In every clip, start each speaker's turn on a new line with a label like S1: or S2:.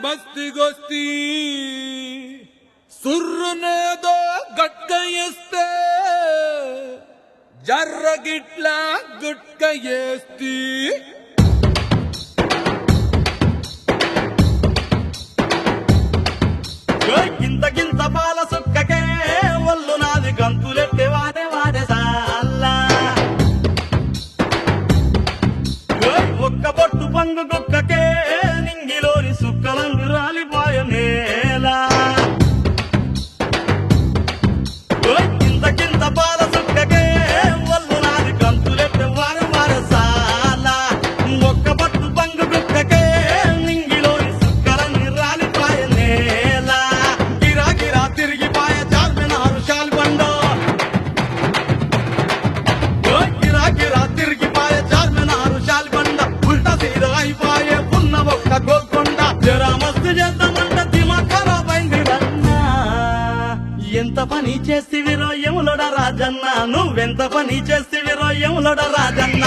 S1: మస్తిగొస్తి సుర్రునేదో గట్క ఇస్తే జర్రగిట్ల గుట్క ఏస్తి
S2: గింత గింత పాల సుక్కకే ఒళ్ళు నాది గంతులెత్తే వాడే వాడే సాల్లా ఒక్క బొట్టు పంగు కుక్కకే నింగిలోని సుక్కలంగు రాలిపోయ నేలా గింత గింత పాల సుక్కకే ఒళ్ళు నాది గంతులెత్తే వాడే వాడే సాల్లా ఒక్క బొట్టు పంగు కుక్కకే నింగిలోని సుక్కలంగు రాలిపోయ నేలా తిరిగిపాయ చార్మినారు శాల్బండో గిరా తిరిగిపాయ చార్మినారు శాల్బండ ఉల్టా సీదా అయిపోయే ఉన్న ఒక్క గోల్కొండ జరా మస్తు చేద్దామంట దిమా ఖరాబ్ అయింది రన్నా ఎంత పని చేస్తివిరో యములోడ రాజన్న నువ్వెంత పని చేస్తివిరో యములోడ రాజన్న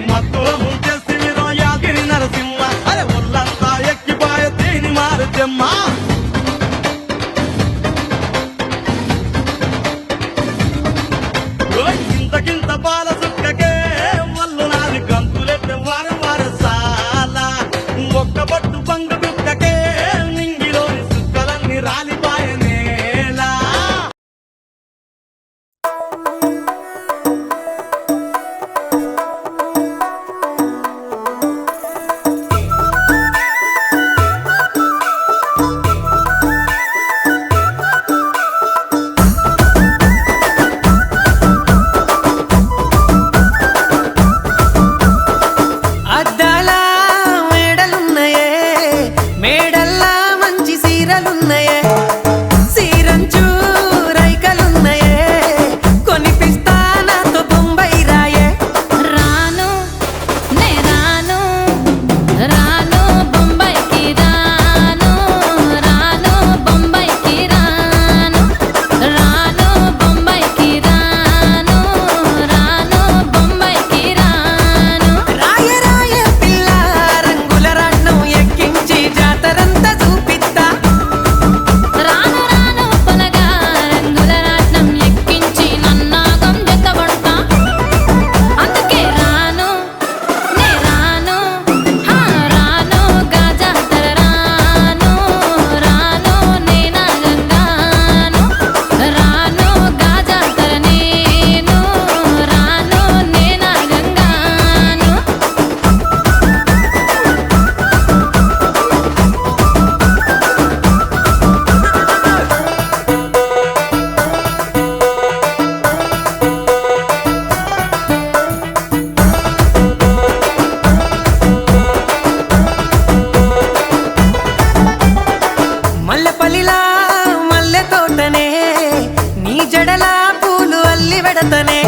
S2: మత్తుల ముంచేస్తివిరో యాగిరి నరసింహ అరే ఒళ్ళంతా ఎక్కిపాయ తేని మారుజమ్మ ఇంతకింత పాల సుక్కకే ఒళ్ళు నాది గంతులెత్తే వారం వార సాల ఒక్క బొట్టు పంగు కుక్కకే నింగిలోని సుక్కలన్నీ రాలిపాయ నేలా
S3: అద్దాల మేడలున్నాయే మేడల్లా మంచి సీరలున్నాయే సీరంచు రైకలున్నాయే కొనిపిస్తా నాతో బొంబాయి రాయే
S4: రాను నే రాను రాను బొంబాయికి రాను రాను బొంబాయికి రాను రాను బొంబాయికి రాను రాను బొంబాయికి రాను
S3: రాయ రాయ పిల్ల రంగుల రాట్నం ఎక్కించి జాతరంతా చూపిస్తా
S4: రాను రాను పొలగా రంగుల రాట్నం ఎక్కించి నన్నాగం జతబడతా అందుకే రాను నే రాను రాను గాజాతర రాను రాను నే నాగంగాను రాను గాజాతర నేను రాను నే నాగంగాను
S3: మల్లెపల్లిలా మల్లె తోటనే నీ జడలా పూలు అల్లి వెడతనే